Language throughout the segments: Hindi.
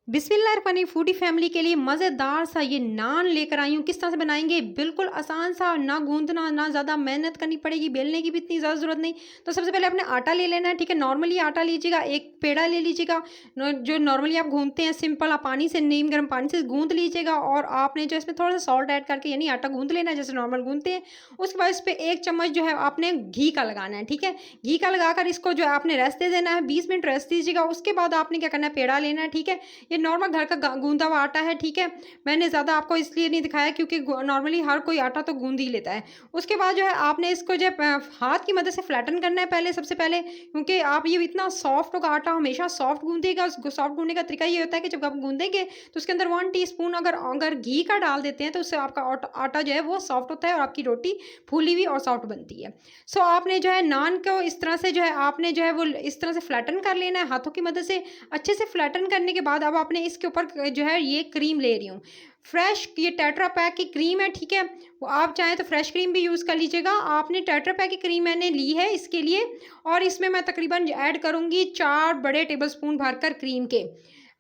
बिस्मिल्लाहिर्रहमानिर्रहीम फूडी फैमिली के लिए मज़ेदार सा ये नान लेकर आई हूँ। किस तरह से बनाएंगे, बिल्कुल आसान सा, ना गूंदना ना ज़्यादा मेहनत करनी पड़ेगी, बेलने की भी इतनी ज़्यादा ज़रूरत नहीं। तो सबसे पहले अपने आटा ले लेना है, ठीक है। नॉर्मली आटा लीजिएगा, एक पेड़ा ले लीजिएगा। जो नॉर्मली आप गूंदते हैं सिंपल, आप पानी से, नीम गर्म पानी से गूंद लीजिएगा। और आपने जो इसमें थोड़ा सा सॉल्ट ऐड करके यानी आटा गूंद लेना है जैसे नॉर्मल गूंदते हैं। उसके बाद इस पर 1 चम्मच जो है आपने घी का लगाना है, ठीक है। घी का लगाकर इसको जो है आपने रेस्ट दे देना है, 20 मिनट रेस्ट दीजिएगा। उसके बाद आपने क्या करना है, पेड़ा लेना है, ठीक है। ये नॉर्मल घर का गूंदा हुआ आटा है, ठीक है। मैंने ज़्यादा आपको इसलिए नहीं दिखाया क्योंकि नॉर्मली हर कोई आटा तो गूंद ही लेता है। उसके बाद जो है आपने इसको जो है हाथ की मदद से फ्लैटन करना है पहले, सबसे पहले, क्योंकि आप ये इतना सॉफ्ट होगा आटा, हमेशा सॉफ्ट गूंदेगा। सॉफ्ट गूंदने का तरीका ये होता है कि जब आप गूंदेंगे तो उसके अंदर 1 टीस्पून अगर अगर घी का डाल देते हैं तो उससे आपका आटा जो है वो सॉफ्ट होता है और आपकी रोटी फूली हुई और सॉफ्ट बनती है। सो आपने जो है नान को इस तरह से जो है आपने जो है वो इस तरह से फ्लैटन कर लेना है हाथों की मदद से। अच्छे से फ्लैटन करने के बाद अब आपने इसके ऊपर जो है ये क्रीम ले रही हूँ, फ्रेश, ये टेट्रा पैक की क्रीम है, ठीक है। वो आप चाहें तो फ्रेश क्रीम भी यूज़ कर लीजिएगा। आपने टेट्रा पैक की क्रीम मैंने ली है इसके लिए। और इसमें मैं तकरीबन ऐड करूँगी 4 बड़े टेबलस्पून भरकर क्रीम के।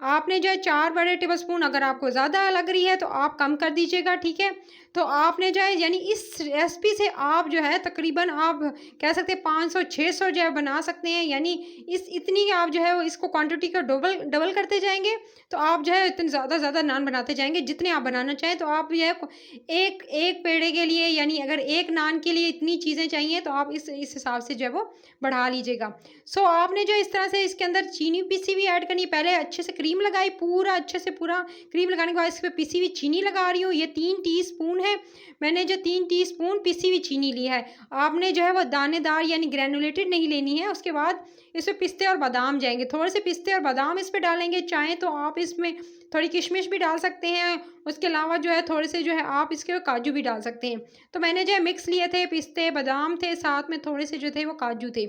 आपने जो है 4 बड़े टेबलस्पून, अगर आपको ज़्यादा लग रही है तो आप कम कर दीजिएगा, ठीक है। तो आपने जो है यानी इस रेसिपी से आप जो है तकरीबन आप कह सकते हैं 500-600 जो है बना सकते हैं। यानी इस इतनी आप जो है वो इसको क्वांटिटी को डबल डबल करते जाएंगे तो आप जो है इतने ज़्यादा नान बनाते जाएंगे जितने आप बनाना चाहें। तो आप ये एक एक पेड़े के लिए यानी अगर एक नान के लिए इतनी चीज़ें चाहिए तो आप इस हिसाब से जो है वो बढ़ा लीजिएगा। सो आपने जो इस तरह से इसके अंदर चीनी पीसी हुई ऐड करनी, पहले अच्छे से क्रीम लगाई, पूरा अच्छे से पूरा क्रीम लगाने के बाद इस पर पिसी हुई चीनी लगा रही हूँ। ये 3 टीस्पून है, मैंने जो 3 टीस्पून पिसी हुई चीनी ली है। आपने जो है वो दानेदार यानी ग्रैनुलेटेड नहीं लेनी है। उसके बाद इसमें पिस्ते और बादाम जाएंगे, थोड़े से पिस्ते और बादाम इस पर डालेंगे। चाहें तो आप इसमें थोड़ी किशमिश भी डाल सकते हैं। उसके अलावा जो है थोड़े से जो है आप इसके काजू भी डाल सकते हैं। तो मैंने जो है मिक्स लिए थे, पिस्ते बादाम थे, साथ में थोड़े से जो थे वो काजू थे।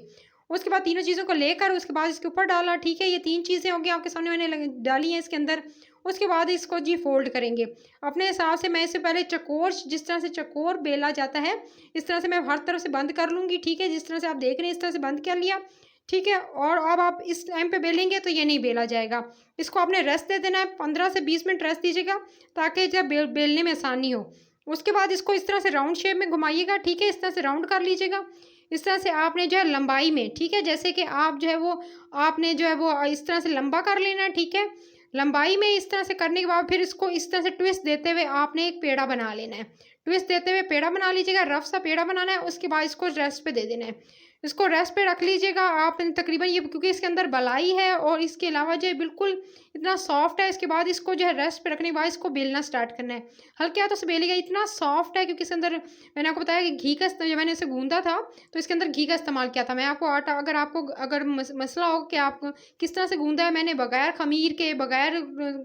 उसके बाद तीनों चीज़ों को लेकर उसके बाद इसके ऊपर डाला, ठीक है। ये 3 चीज़ें होंगी आपके सामने मैंने डाली हैं इसके अंदर। उसके बाद इसको जी फोल्ड करेंगे अपने हिसाब से। मैं इससे पहले चकोर, जिस तरह से चकोर बेला जाता है इस तरह से मैं हर तरफ से बंद कर लूँगी, ठीक है। जिस तरह से आप देख रहे हैं इस तरह से बंद कर लिया, ठीक है। और अब आप इस टाइम पे बेलेंगे तो ये नहीं बेला जाएगा। इसको आपने रेस्ट दे देना है, 15 से 20 मिनट रेस्ट दीजिएगा ताकि जब बेलने में आसानी हो। उसके बाद इसको इस तरह से राउंड शेप में घुमाइएगा, ठीक है। इस तरह से राउंड कर लीजिएगा। इस तरह से आपने जो है लंबाई में, ठीक है, जैसे कि आप जो है वो आपने जो है वो इस तरह से लंबा कर लेना है, ठीक है। लंबाई में इस तरह से करने के बाद फिर इसको इस तरह से ट्विस्ट देते हुए आपने एक पेड़ा बना लेना है। ट्विस्ट देते हुए पेड़ा बना लीजिएगा, रफ सा पेड़ा बनाना है। उसके बाद इसको रेस्ट पे दे देना है। इसको रेस्ट पे रख लीजिएगा आप तकरीबन ये, क्योंकि इसके अंदर बलाई है और इसके अलावा जो है बिल्कुल इतना सॉफ्ट है। इसके बाद इसको जो है रेस्ट पे रखने के बाद इसको बेलना स्टार्ट करना है। हल्के हाथों से बेलिएगा, इतना सॉफ्ट है क्योंकि इसके अंदर मैंने आपको बताया कि घी का जब मैंने इसे गूंदा था तो इसके अंदर घी का इस्तेमाल किया था। मैं आपको आटा, अगर आपको अगर मसला हो कि आप किस तरह से गूंदा है, मैंने बगैर खमीर के, बगैर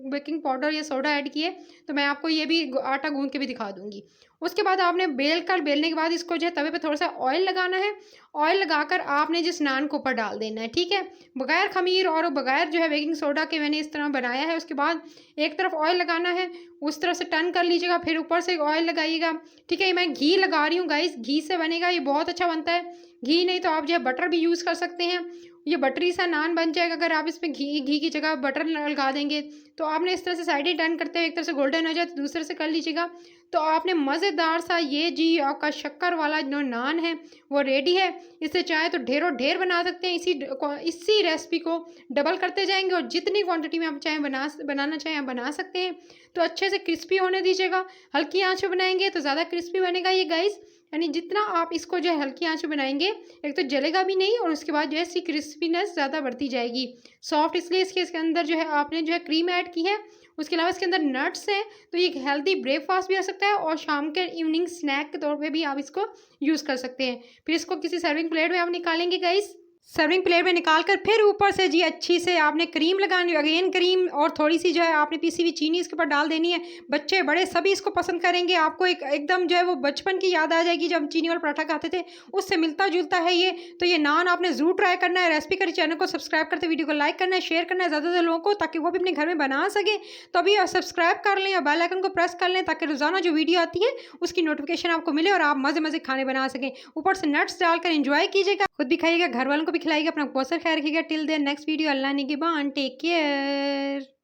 बेकिंग पाउडर या सोडा ऐड किए, तो मैं आपको ये भी आटा गूंद के भी दिखा दूंगी। उसके बाद आपने बेलने के बाद इसको जो है तवे पे थोड़ा सा ऑयल लगाना है। ऑयल लगाकर आपने जिस नान को ऊपर डाल देना है, ठीक है। बगैर खमीर और बगैर जो है बेकिंग सोडा के मैंने इस तरह बनाया है। उसके बाद एक तरफ ऑयल लगाना है, उस तरफ से टर्न कर लीजिएगा, फिर ऊपर से ऑयल लगाइएगा, ठीक है। मैं घी लगा रही हूँ गाइस, घी से बनेगा, ये बहुत अच्छा बनता है। घी नहीं तो आप जो है बटर भी यूज़ कर सकते हैं, ये बटरी सा नान बन जाएगा अगर आप इसमें घी की जगह बटर लगा देंगे। तो आपने इस तरह से साइड ही टर्न करते हुए एक तरफ से गोल्डन हो जाए तो दूसरे से कर लीजिएगा। तो आपने मज़ेदार सा ये जी आपका शक्कर वाला जो नान है वो रेडी है। इसे चाहे तो ढेरों ढेर बना सकते हैं। इसी रेसिपी को डबल करते जाएंगे और जितनी क्वांटिटी में आप चाहें बनाना चाहें आप बना सकते हैं। तो अच्छे से क्रिस्पी होने दीजिएगा। हल्की आंच पे बनाएंगे तो ज़्यादा क्रिस्पी बनेगा ये गाइस। यानी जितना आप इसको जो है हल्की आंच पे बनाएंगे, एक तो जलेगा भी नहीं और उसके बाद जो है इसकी क्रिस्पीनेस ज़्यादा बढ़ती जाएगी। सॉफ्ट इसलिए इसके अंदर जो है आपने जो है क्रीम ऐड की है। उसके अलावा इसके अंदर नट्स हैं, तो ये एक हेल्दी ब्रेकफास्ट भी हो सकता है और शाम के इवनिंग स्नैक के तौर पे भी आप इसको यूज़ कर सकते हैं। फिर इसको किसी सर्विंग प्लेट में आप निकालेंगे गाइस। सर्विंग प्लेट में निकाल कर फिर ऊपर से जी अच्छी से आपने क्रीम लगानी, अगेन क्रीम और थोड़ी सी जो है आपने पीसी हुई चीनी इसके ऊपर डाल देनी है। बच्चे बड़े सभी इसको पसंद करेंगे। आपको एकदम जो है वो बचपन की याद आ जाएगी जब चीनी वाला पराठा खाते थे, उससे मिलता जुलता है ये। तो ये नान आपने ज़रूर ट्राई करना है। रेसिपी करी चैनल को सब्सक्राइब करते, वीडियो को लाइक करना है, शेयर करना है ज़्यादा से लोगों को ताकि वो भी अपने घर में बना सकें। तो अभी सब्सक्राइब कर लें और बेल आइकन को प्रेस कर लें ताकि रोज़ाना जो वीडियो आती है उसकी नोटिफिकेशन आपको मिले और आप मज़े मज़े खाने बना सकें। ऊपर से नट्स डालकर एंजॉय कीजिएगा, खुद भी खाइएगा, घर वालों को भी खिलाइएगा, अपना बहुत सारा ख्याल रखिएगा। टिल देयर नेक्स्ट वीडियो, अल्लाह निगहबान, टेक केयर।